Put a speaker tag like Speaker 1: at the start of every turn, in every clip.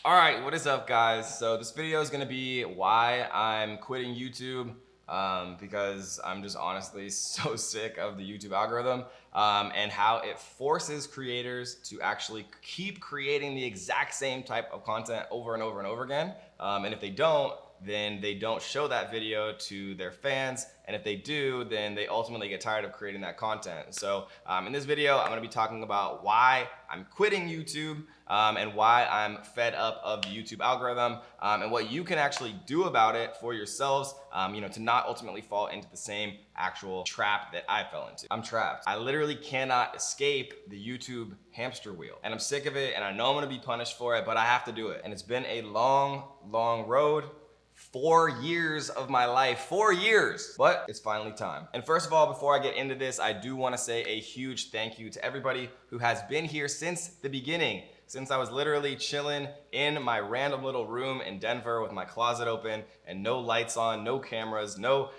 Speaker 1: All right, what is up, guys? So this video is gonna be why I'm quitting YouTube because I'm just honestly so sick of the YouTube algorithm and how it forces creators to actually keep creating the exact same type of content over and over and over again. And if they don't, then they don't show that video to their fans. And if they do, then they ultimately get tired of creating that content. So in this video, I'm gonna be talking about why I'm quitting YouTube and why I'm fed up of the YouTube algorithm and what you can actually do about it for yourselves, to not ultimately fall into the same actual trap that I fell into. I'm trapped. I literally cannot escape the YouTube hamster wheel. And I'm sick of it, and I know I'm gonna be punished for it, but I have to do it. And it's been a long, long road. 4 years of my life, 4 years, but it's finally time. And first of all, before I get into this, I do want to say a huge thank you to everybody who has been here since the beginning. Since I was literally chilling in my random little room in Denver with my closet open and no lights on, no cameras, no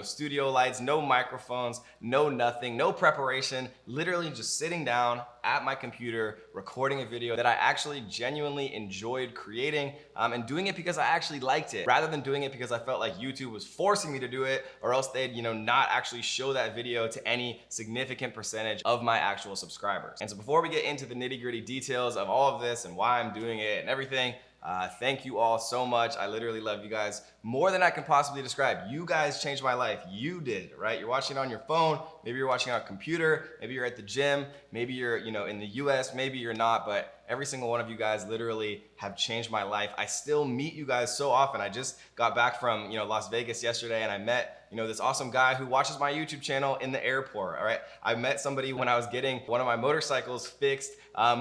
Speaker 1: studio lights, no microphones, no nothing, no preparation, literally just sitting down at my computer, recording a video that I actually genuinely enjoyed creating and doing it because I actually liked it, rather than doing it because I felt like YouTube was forcing me to do it, or else they'd not actually show that video to any significant percentage of my actual subscribers. And so before we get into the nitty-gritty details of all of this and why I'm doing it and everything, thank you all so much. I literally love you guys more than I can possibly describe. You guys changed my life. You did, right? You're watching it on your phone. Maybe you're watching it on a computer. Maybe you're at the gym. Maybe you're, in the US. Maybe you're not, but every single one of you guys literally have changed my life. I still meet you guys so often. I just got back from, Las Vegas yesterday, and I met, this awesome guy who watches my YouTube channel in the airport, all right? I met somebody when I was getting one of my motorcycles fixed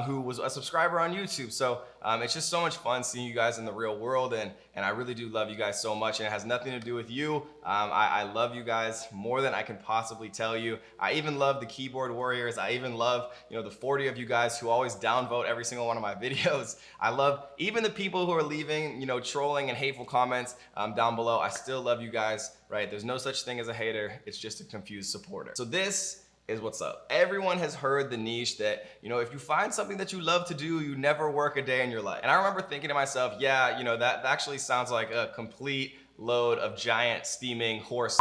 Speaker 1: who was a subscriber on YouTube. So it's just so much fun seeing you guys in the real world, and I really do love you guys so much, and it has nothing to do with you. I love you guys more than I can possibly tell you. I even love the keyboard warriors. I even love, the 40 of you guys who always downvote every single one of my videos. I love even the people who are leaving, trolling and hateful comments down below. I still love you guys, right? There's no such thing as a hater. It's just a confused supporter. So this is what's up. Everyone has heard the niche that, if you find something that you love to do, you never work a day in your life. And I remember thinking to myself, yeah, that actually sounds like a complete load of giant steaming horse.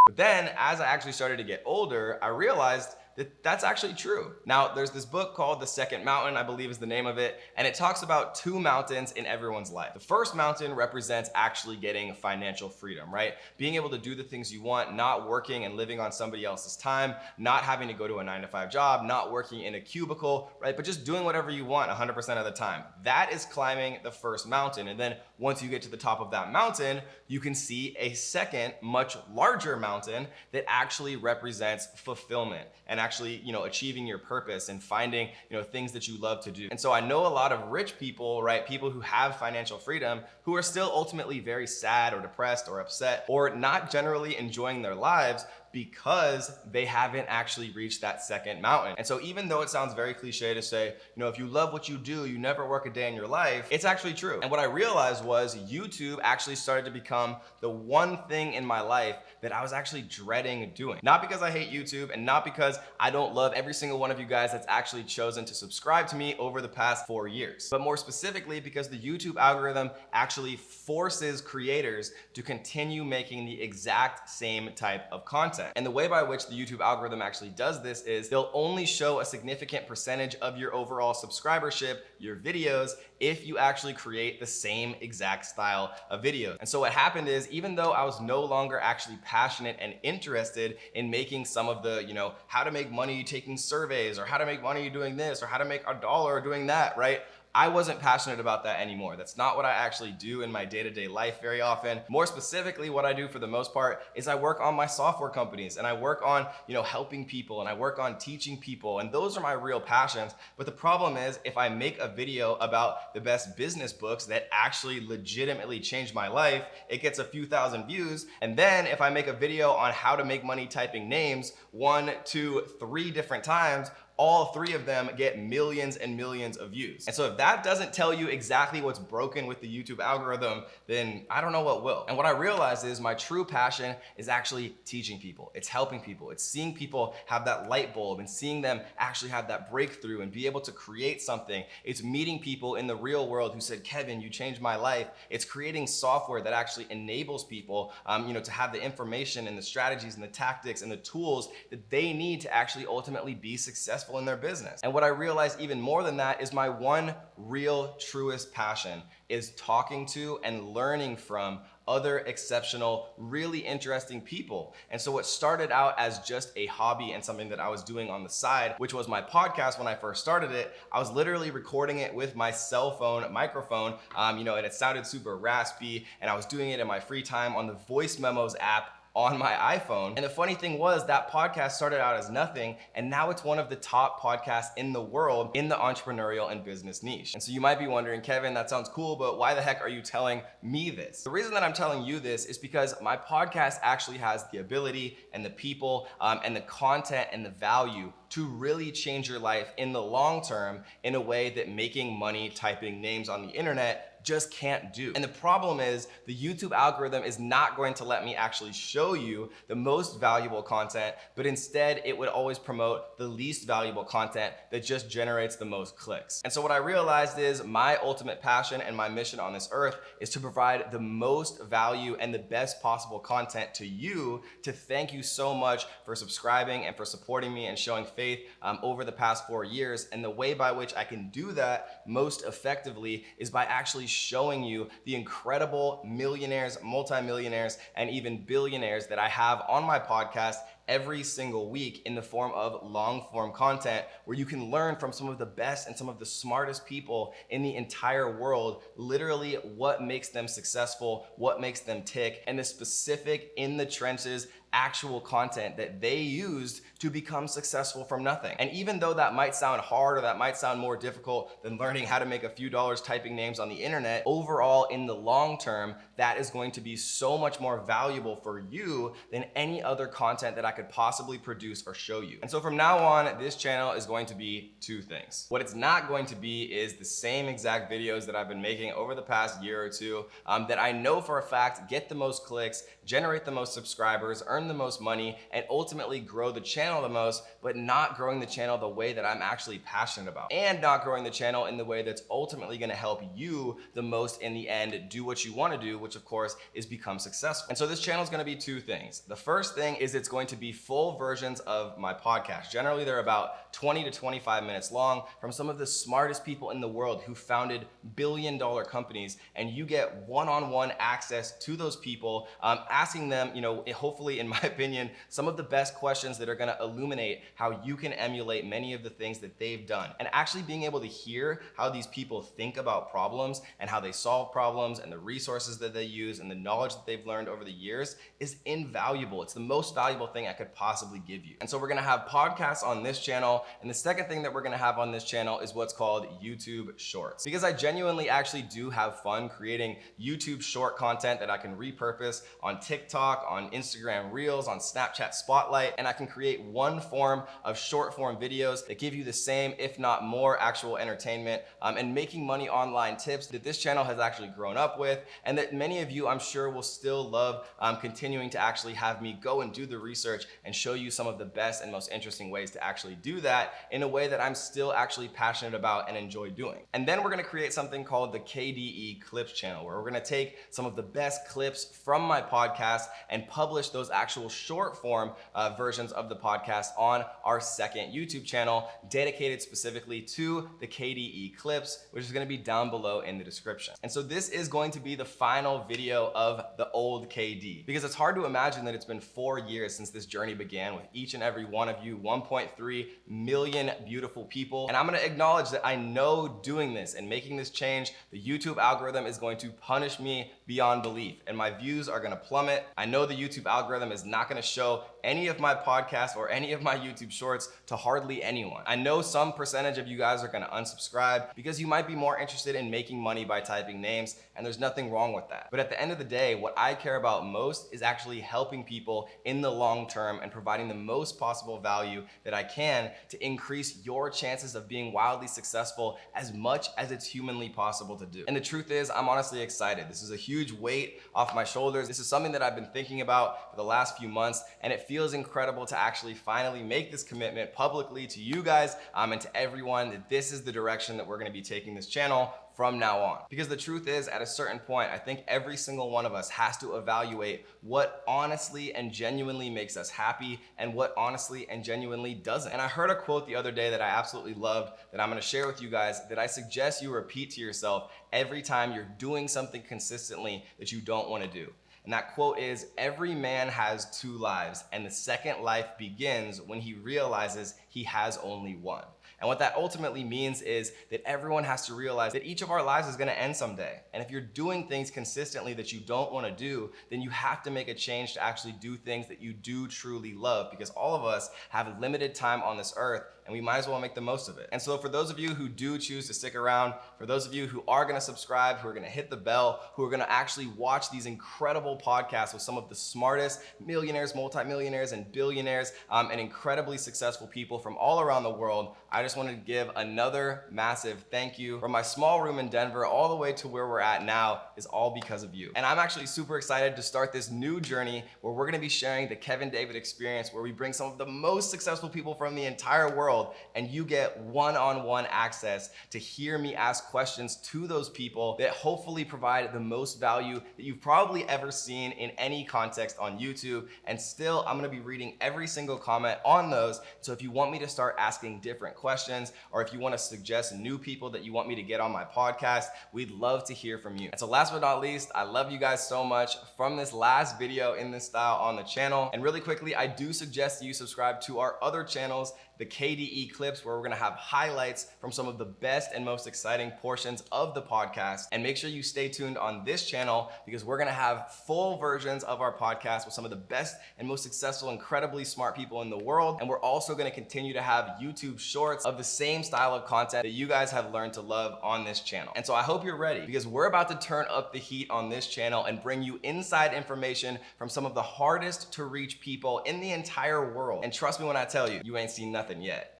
Speaker 1: But then as I actually started to get older, I realized that that's actually true. Now, there's this book called The Second Mountain, I believe is the name of it, and it talks about 2 mountains in everyone's life. The first mountain represents actually getting financial freedom, right? Being able to do the things you want, not working and living on somebody else's time, not having to go to a 9-to-5 job, not working in a cubicle, right? But just doing whatever you want 100% of the time. That is climbing the first mountain. And then once you get to the top of that mountain, you can see a second, much larger mountain that actually represents fulfillment and actually, achieving your purpose and finding, things that you love to do. And so I know a lot of rich people, right? People who have financial freedom who are still ultimately very sad or depressed or upset or not generally enjoying their lives because they haven't actually reached that second mountain. And so even though it sounds very cliche to say, if you love what you do, you never work a day in your life, it's actually true. And what I realized was YouTube actually started to become the one thing in my life that I was actually dreading doing. Not because I hate YouTube and not because I don't love every single one of you guys that's actually chosen to subscribe to me over the past 4 years, but more specifically because the YouTube algorithm actually forces creators to continue making the exact same type of content. And the way by which the YouTube algorithm actually does this is they'll only show a significant percentage of your overall subscribership, your videos, if you actually create the same exact style of videos. And so what happened is, even though I was no longer actually passionate and interested in making some of the, how to make money taking surveys, or how to make money doing this, or how to make $1 doing that, right? I wasn't passionate about that anymore. That's not what I actually do in my day-to-day life very often. More specifically, what I do for the most part is I work on my software companies, and I work on, helping people, and I work on teaching people, and those are my real passions. But the problem is, if I make a video about the best business books that actually legitimately changed my life, it gets a few thousand views. And then if I make a video on how to make money typing names 1, 2, 3 different times, all 3 of them get millions and millions of views. And so if that doesn't tell you exactly what's broken with the YouTube algorithm, then I don't know what will. And what I realized is my true passion is actually teaching people. It's helping people. It's seeing people have that light bulb and seeing them actually have that breakthrough and be able to create something. It's meeting people in the real world who said, Kevin, you changed my life. It's creating software that actually enables people to have the information and the strategies and the tactics and the tools that they need to actually ultimately be successful in their business. And what I realized even more than that is my one real truest passion is talking to and learning from other exceptional, really interesting people. And so what started out as just a hobby and something that I was doing on the side, which was my podcast when I first started it, I was literally recording it with my cell phone microphone, and it sounded super raspy, and I was doing it in my free time on the voice memos app on my iPhone. And the funny thing was that podcast started out as nothing, and now it's one of the top podcasts in the world in the entrepreneurial and business niche. And so you might be wondering, Kevin, that sounds cool, but why the heck are you telling me this? The reason that I'm telling you this is because my podcast actually has the ability and the people and the content and the value to really change your life in the long term in a way that making money typing names on the internet just can't do. And the problem is the YouTube algorithm is not going to let me actually show you the most valuable content, but instead it would always promote the least valuable content that just generates the most clicks. And so what I realized is my ultimate passion and my mission on this earth is to provide the most value and the best possible content to you, to thank you so much for subscribing and for supporting me and showing faith over the past 4 years. And the way by which I can do that most effectively is by actually showing you the incredible millionaires, multimillionaires, and even billionaires that I have on my podcast every single week in the form of long form content, where you can learn from some of the best and some of the smartest people in the entire world, literally what makes them successful, what makes them tick, and the specific in the trenches actual content that they used to become successful from nothing. And even though that might sound hard or that might sound more difficult than learning how to make a few dollars typing names on the internet, overall in the long term, that is going to be so much more valuable for you than any other content that I could possibly produce or show you. And so from now on, this channel is going to be 2 things. What it's not going to be is the same exact videos that I've been making over the past year or 2 that I know for a fact get the most clicks, generate the most subscribers, earn the most money, and ultimately grow the channel the most, but not growing the channel the way that I'm actually passionate about, and not growing the channel in the way that's ultimately gonna help you the most in the end do what you wanna do, which of course is become successful. And so this channel is gonna be 2 things. The first thing is it's going to be full versions of my podcast. Generally, they're about 20 to 25 minutes long from some of the smartest people in the world who founded billion-dollar companies, and you get one-on-one access to those people, asking them, hopefully, in my opinion, some of the best questions that are gonna illuminate how you can emulate many of the things that they've done. And actually being able to hear how these people think about problems and how they solve problems and the resources that they use and the knowledge that they've learned over the years is invaluable. It's the most valuable thing I could possibly give you. And so we're gonna have podcasts on this channel. And the second thing that we're gonna have on this channel is what's called YouTube Shorts. Because I genuinely actually do have fun creating YouTube short content that I can repurpose on TikTok, on Instagram Reels, on Snapchat Spotlight, and I can create one form of short form videos that give you the same, if not more, actual entertainment and making money online tips that this channel has actually grown up with, and that many of you, I'm sure, will still love continuing to actually have me go and do the research and show you some of the best and most interesting ways to actually do that in a way that I'm still actually passionate about and enjoy doing. And then we're gonna create something called the KDE Clips channel, where we're gonna take some of the best clips from my podcast and publish those actual short form versions of the podcast on our second YouTube channel dedicated specifically to the KDE Clips, which is gonna be down below in the description. And so this is going to be the final video of the old KD, because it's hard to imagine that it's been 4 years since this journey began with each and every one of you, 1.3 million beautiful people. And I'm gonna acknowledge that I know doing this and making this change, the YouTube algorithm is going to punish me beyond belief, and my views are gonna plummet. I know the YouTube algorithm is not gonna show any of my podcasts or any of my YouTube shorts to hardly anyone. I know some percentage of you guys are gonna unsubscribe because you might be more interested in making money by typing names, and there's nothing wrong with that. But at the end of the day, what I care about most is actually helping people in the long term and providing the most possible value that I can to increase your chances of being wildly successful as much as it's humanly possible to do. And the truth is, I'm honestly excited. This is a huge weight off my shoulders. This is something that I've been thinking about for the last few months, and it feels incredible to actually finally make this commitment publicly to you guys and to everyone that this is the direction that we're gonna be taking this channel from now on. Because the truth is, at a certain point, I think every single one of us has to evaluate what honestly and genuinely makes us happy and what honestly and genuinely doesn't. And I heard a quote the other day that I absolutely loved that I'm gonna share with you guys that I suggest you repeat to yourself every time you're doing something consistently that you don't wanna do. And that quote is, "Every man has two lives, and the second life begins when he realizes he has only one." And what that ultimately means is that everyone has to realize that each of our lives is gonna end someday. And if you're doing things consistently that you don't wanna do, then you have to make a change to actually do things that you do truly love, because all of us have limited time on this earth and we might as well make the most of it. And so for those of you who do choose to stick around, for those of you who are gonna subscribe, who are gonna hit the bell, who are gonna actually watch these incredible podcasts with some of the smartest millionaires, multimillionaires, and billionaires, and incredibly successful people from all around the world, I just wanted to give another massive thank you. From my small room in Denver all the way to where we're at now is all because of you. And I'm actually super excited to start this new journey where we're gonna be sharing the Kevin David experience, where we bring some of the most successful people from the entire world, and you get one-on-one access to hear me ask questions to those people that hopefully provide the most value that you've probably ever seen in any context on YouTube. And still, I'm gonna be reading every single comment on those. So if you want me to start asking different questions, or if you wanna suggest new people that you want me to get on my podcast, we'd love to hear from you. And so last but not least, I love you guys so much from this last video in this style on the channel. And really quickly, I do suggest that you subscribe to our other channels, the KDE Clips, where we're gonna have highlights from some of the best and most exciting portions of the podcast. And make sure you stay tuned on this channel, because we're gonna have full versions of our podcast with some of the best and most successful, incredibly smart people in the world. And we're also gonna continue to have YouTube shorts of the same style of content that you guys have learned to love on this channel. And so I hope you're ready, because we're about to turn up the heat on this channel and bring you inside information from some of the hardest to reach people in the entire world. And trust me when I tell you, you ain't seen nothing yet.